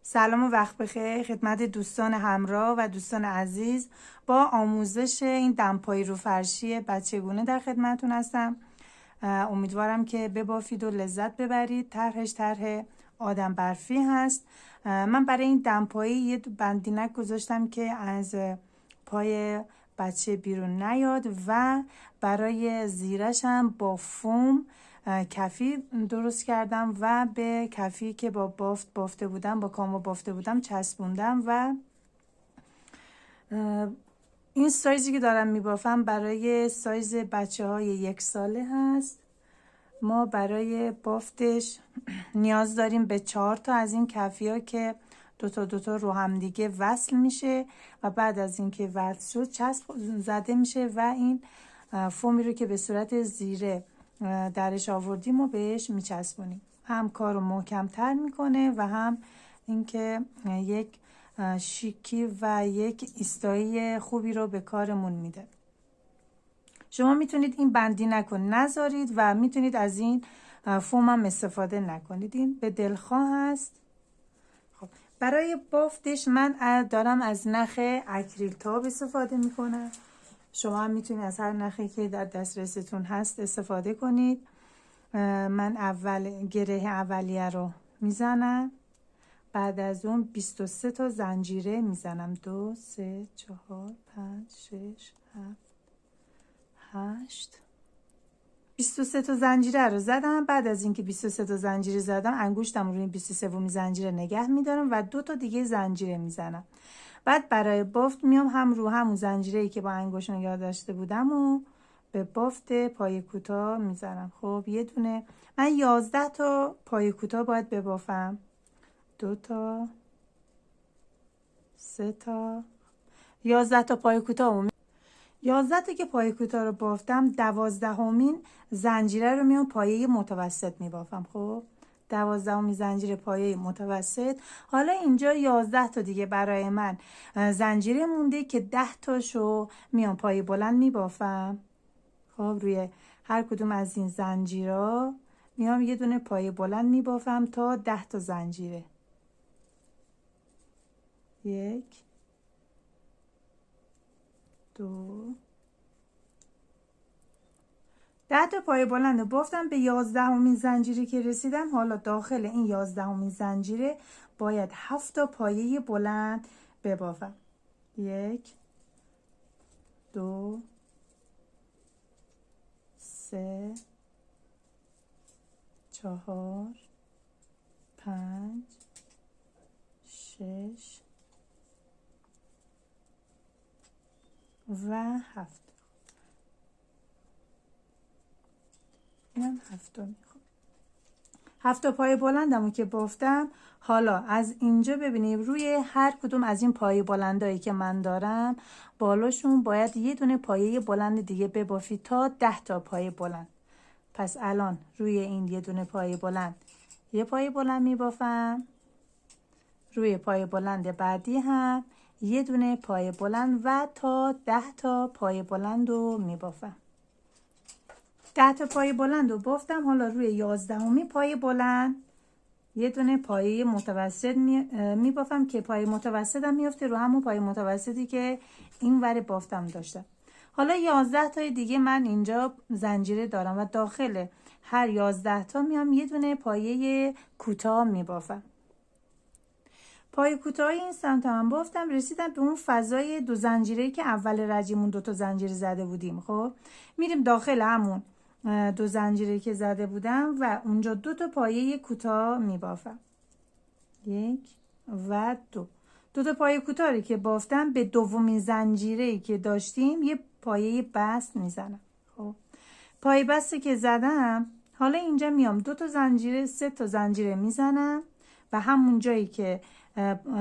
سلام و وقت بخیر خدمت دوستان همراه و دوستان عزیز. با آموزش این دمپایی رو فرشی بچگونه در خدمتون هستم. امیدوارم که ببافید و لذت ببرید. طرحش طرح آدم برفی هست. من برای این دمپایی یه بندینک گذاشتم که از پای بچه بیرون نیاد و برای زیرش هم با فوم کفی درست کردم و به کفی که با بافته بودم، با کامو بافته بودم چسبوندم و این سایزی که دارم میبافم برای سایز بچه های 1 ساله هست. ما برای بافتش نیاز داریم به 4 تا از این کفی ها که دوتا رو هم دیگه وصل میشه و بعد از اینکه وصل شد چسب زده میشه و این فومی رو که به صورت زیره درش آوردیم و بهش میچسبونیم. هم کارو محکم‌تر میکنه و هم اینکه یک شیکی و یک ایستایی خوبی رو به کارمون میده. شما میتونید این بندینک رو نذارید و میتونید از این فوم هم استفاده نکنید. این به دلخواه هست. خب برای بافتش من دارم از نخ اکریل تاب استفاده میکنم. شما هم میتونید از هر نخی که در دسترستون هست استفاده کنید. من اول گره اولیه رو میزنم، بعد از اون 23 تا زنجیره میزنم. 2 3 4 5 6 7 8 23 تا زنجیره رو زدم. بعد از اینکه 23 تا زنجیره زدم انگشتم روی 23 زنجیره نگه میدارم و 2 تا دیگه زنجیره میزنم. بعد برای بافت میام هم رو همون زنجیره‌ای که با انگشت نگه داشته بودم و به بافت پای کوتاه میزنم. خب یه دونه من 11 تا پای کوتاه باید ببافم. 2 تا 3 تا 11 تا پای کوتاه. 11 تا که پای کوتاه رو بافتم، 12مین زنجیره رو میام پایه متوسط میبافم. خب 12مین زنجیره پایه متوسط. حالا اینجا 11 تا دیگه برای من زنجیره مونده که 10 تاشو میام پایه بلند میبافم. خب روی هر کدوم از این زنجیرها میام یه دونه پایه بلند میبافم تا 10 تا زنجیره. 1 2 10 تا پایه بلند رو بافتم. به 11مین زنجیره که رسیدم، حالا داخل این 11مین زنجیره باید 7 تا پایه بلند ببافم. 1 2 3 4 5 6 و 7. اینم 7 میخوام. 7 پایه بلندمو که بافتم، حالا از اینجا ببینیم روی هر کدوم از این پایه بلندایی که من دارم بالاشون باید یه دونه پایه بلند دیگه ببافید تا 10 تا پایه بلند. پس الان روی این یه دونه پایه بلند یه پایه بلند میبافم. روی پایه بلند بعدی هم یه دونه پایه بلند و تا 10 تا پایه بلند رو میبافم. 10 تا پایه بلند رو بافتم. حالا روی 11مین پایه بلند یه دونه پایه متوسط میبافم که پایه متوسط هم میفته رو همون پایه متوسطی که این ور بافتم داشتم. حالا 11 تای دیگه من اینجا زنجیره دارم و داخل هر 11 تا میام یه دونه پایه کوتاه میبافم. پای کوتاه این سمت هم بافتم. رسیدم به اون فضای 2 زنجیره‌ای که اول رجیمون 2 تا زنجیره زده بودیم. خب میریم داخل همون 2 زنجیره که زده بودم و اونجا 2 تا پایه کوتاه میبافم. 1 و 2. 2 تا پایه کوتاهی که بافتم به دومین زنجیره‌ای که داشتیم یه پایه بست میزنم. خب پایه بستی که زدم، حالا اینجا میام 2 تا زنجیره 3 تا زنجیره میزنم و همون جایی که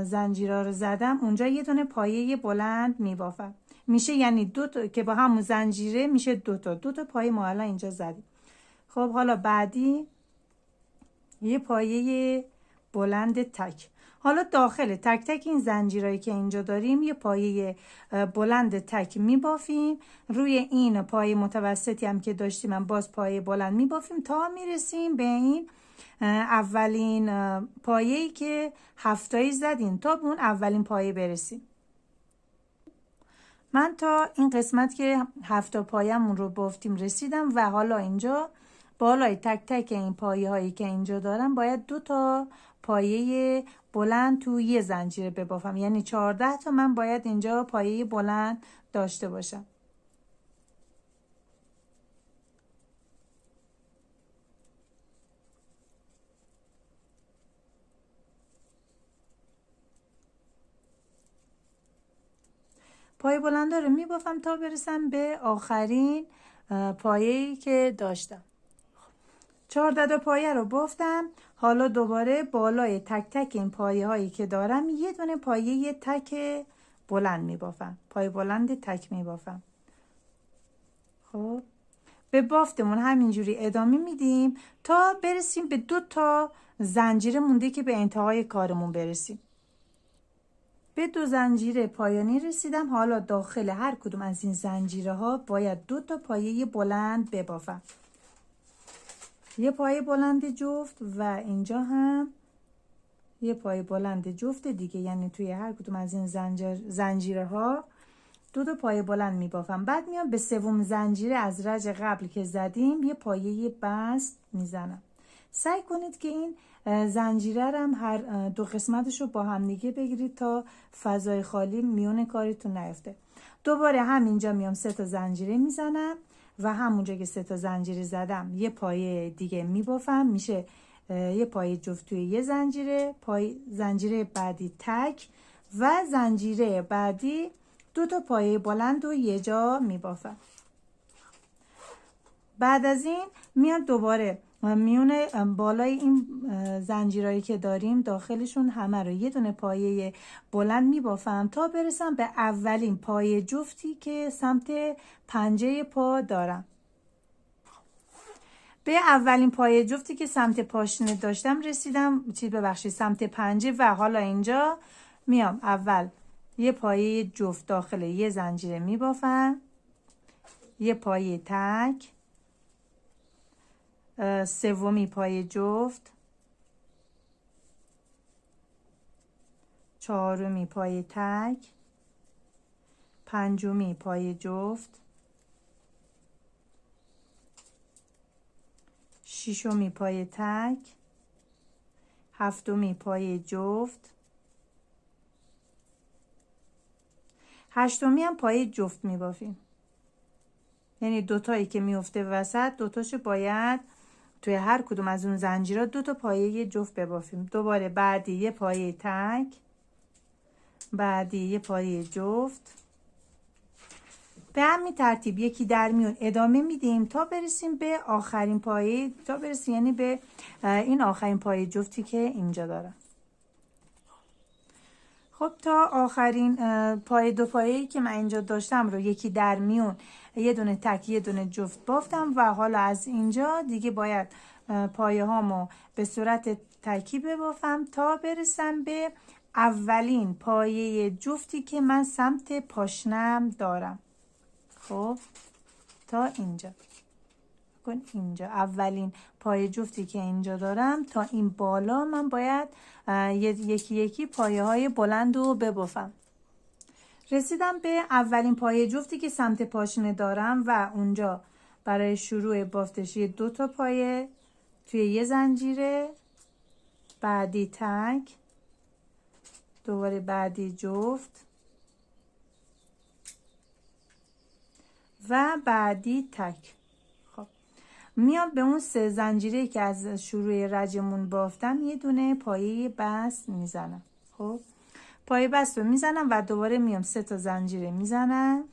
زنجیرها رو زدم اونجا یه دونه پایه بلند میبافم. میشه یعنی 2 تا که با همون زنجیره میشه 2 تا پایه ما الان اینجا زدیم. خب حالا بعدی یه پایه بلند تک. حالا داخل تک تک این زنجیرهایی که اینجا داریم یه پایه بلند تک میبافیم. روی این پایه متوسطی هم که داشتیم هم باز پایه بلند میبافیم تا میرسیم به این اولین پایه‌ای که هفتایی زدیم تا به اون اولین پایه برسیم. من تا این قسمت که 7 پایه‌مون رو بافتیم رسیدم و حالا اینجا بالای تک تک این پایه هایی که اینجا دارم باید 2 تا پایه بلند تو یه زنجیره ببافم، یعنی 14 تا من باید اینجا پایه بلند داشته باشم. پایه بلندا رو میبافم تا برسم به آخرین پایه‌ای که داشتم. 14 تا پایه رو بافتم. حالا دوباره بالای تک تک این پایه هایی که دارم یه دونه پایه تک بلند میبافم، پایه بلند تک میبافم. خب به بافتمون همینجوری ادامه میدیم تا برسیم به 2 تا زنجیره مونده که به انتهای کارمون برسیم. به 2 زنجیره پایانی رسیدم. حالا داخل هر کدوم از این زنجیره ها باید 2 تا پایه بلند ببافم، یه پایه بلند جفت و اینجا هم یه پایه بلند جفت دیگه، یعنی توی هر کدوم از این زنجیره ها 2 تا پایه بلند میبافم. بعد میام به سوم زنجیره از رج قبل که زدیم یه پایه بست میزنم. سعی کنید که این زنجیره هم هر 2 قسمتش رو با هم دیگه بگیرید تا فضای خالی میون کارتون نیفته. دوباره همینجا میام 3 تا زنجیره میزنم و همونجا که 3 تا زنجیره زدم یه پایه دیگه میبافم، میشه یه پایه جفت توی یه زنجیره، زنجیره بعدی تک و زنجیره بعدی 2 تا پایه بلند و یه جا میبافم. بعد از این میاد دوباره میونه بالای این زنجیرهایی که داریم داخلشون همه رو یه دونه پایه بلند میبافم تا برسم به اولین پایه جفتی که سمت پنجه پا دارم. به اولین پایه جفتی که سمت پاشنه داشتم رسیدم، سمت پنجه و حالا اینجا میام اول یه پایه جفت داخل یه زنجیره میبافم، یه پایه تک، سومی پایه جفت، چهارمی پایه تک، پنجمی پایه جفت، ششمی پایه تک، هفتمی پایه جفت، هشتمی هم پایه جفت میبافیم، یعنی دوتایی که میفته وسط دوتاشو باید توی هر کدوم از اون زنجیرها 2 تا پایه جفت ببافیم. دوباره بعدی یه پایه تک، بعدی یه پایه جفت، به همین ترتیب یکی در میون ادامه میدیم تا برسیم به آخرین پایه، تا برسیم یعنی به این آخرین پایه جفتی که اینجا دارم. خب تا آخرین پایه 2 پایه‌ای که من اینجا داشتم رو یکی در میون یه دونه تک یه دونه جفت بافتم و حالا از اینجا دیگه باید پایه هامو به صورت تکی ببافم تا برسم به اولین پایه جفتی که من سمت پاشنم دارم. خب تا اینجا اینجا اولین پایه جفتی که اینجا دارم تا این بالا من باید یکی یکی پایه های بلند رو ببافم. رسیدم به اولین پایه جفتی که سمت پاشنه دارم و اونجا برای شروع بافتش 2 تا پایه توی یه زنجیره، بعدی تک، دوباره بعدی جفت و بعدی تک. خب میام به اون 3 زنجیره که از شروع رجمون بافتم یه دونه پایه بست میزنم. خب پایه بست رو میزنم و دوباره میام 3 تا زنجیره میزنم.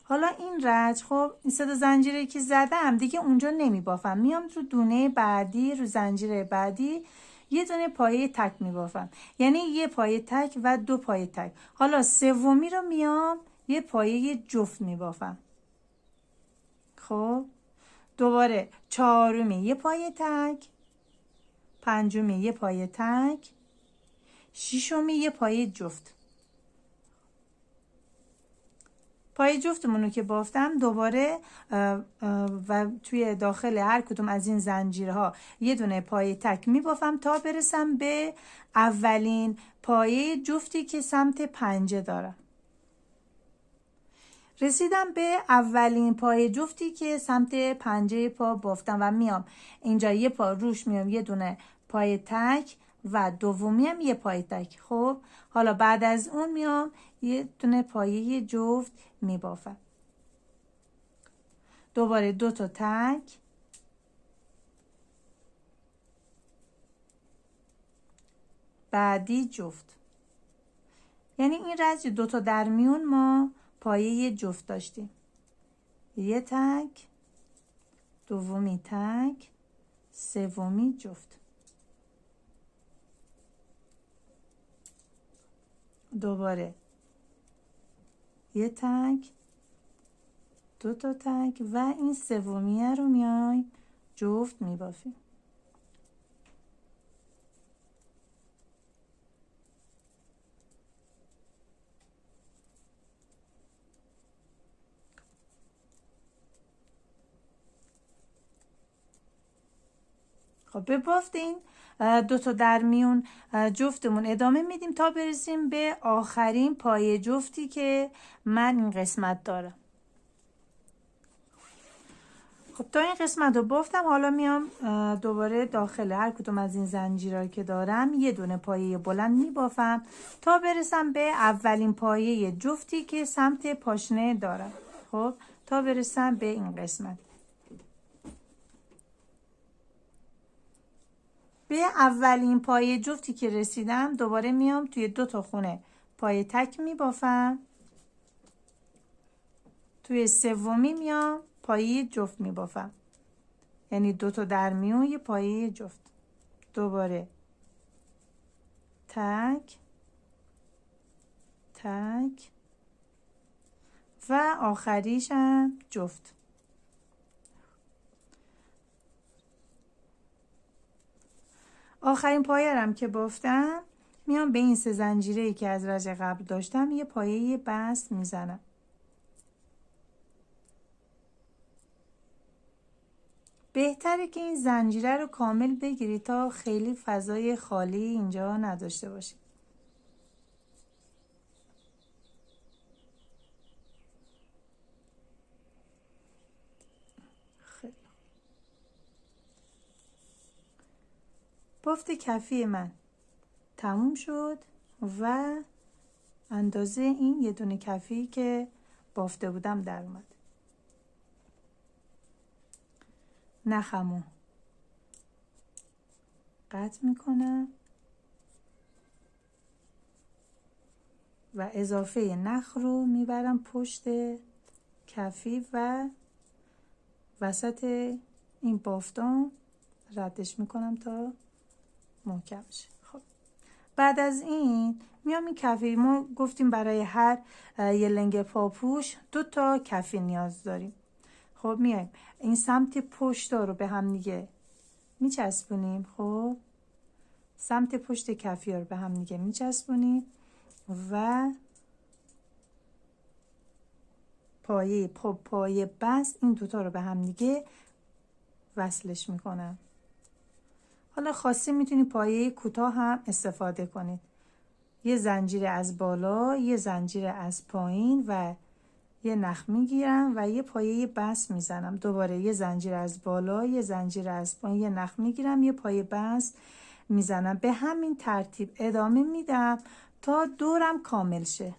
حالا این رج، خب این 3 تا زنجیره که زدم دیگه اونجا نمیبافم، میام رو دونه بعدی، رو زنجیره بعدی یه دونه پایه تک میبافم، یعنی یه پایه تک و 2 پایه تک. حالا سومی رو میام یه پایه جفت میبافم. خب دوباره چهارمی یه پایه تک، پنجمی یه پایه تک، ششمی یه پایه جفت. پای جفتمون رو که بافتم دوباره و توی داخل هر کدوم از این زنجیرها یه دونه پای تک میبافم تا برسم به اولین پایه جفتی که سمت پنجه دارم. رسیدم به اولین پای جفتی که سمت پنجه پا بافتم و میام اینجا یه پا روش میام یه دونه پای تک و دومی هم یه پای تک. خب حالا بعد از اون میام یه دونه پایه جفت میبافم، دوباره 2 تا تک، بعدی جفت. یعنی این رنج 2 تا در میون ما پایه جفت داشتیم، یه تک، دومی تک، سومی جفت. دوباره یه تک، 2 تا تک و این سومیه رو میایم جفت میبافیم. خب به بافت این 2 تا در میون جفتمون ادامه میدیم تا برسیم به آخرین پایه جفتی که من این قسمت دارم. خب تا این قسمت رو بافتم، حالا میام دوباره داخل هر کدوم از این زنجیرها که دارم یه دونه پایه بلند میبافم تا برسم به اولین پایه جفتی که سمت پاشنه دارم. خب تا برسم به این قسمت، به اولین پایه جفتی که رسیدم دوباره میام توی 2 تا خونه پایه تک میبافم، توی سومی میام پایه جفت میبافم، یعنی 2 تا در میون یه پایه جفت، دوباره تک تک و آخریش هم جفت. آخرین پایه رم که بافتم میام به این 3 زنجیره‌ای که از رج قبل داشتم یه پایه بست میزنم. بهتره که این زنجیره رو کامل بگیرید تا خیلی فضای خالی اینجا نداشته باشید. خیلی بافت کفی من تموم شد و اندازه این یه دونه کفی که بافته بودم در اومد. نخمو قطع میکنم و اضافه نخ رو میبرم پشت کفی و وسط این بافتم ردش میکنم تا محکم شه. خب بعد از این میام این کفی، ما گفتیم برای هر یه لنگ پاپوش 2 تا کفی نیاز داریم. خب میایم این سمت پشت رو به هم دیگه میچسبونیم. خب سمت پشت کفی رو به هم دیگه میچسبونیم و پایه بست این 2 تا رو به هم دیگه وصلش میکنم. حالا خاصی میتونید پایه کوتاه هم استفاده کنید. یه زنجیر از بالا، یه زنجیر از پایین و یه نخ میگیرم و یه پایه بست میزنم. دوباره یه زنجیر از بالا، یه زنجیر از پایین، یه نخ میگیرم، یه پایه بست میزنم. به همین ترتیب ادامه میدم تا دورم کامل شه.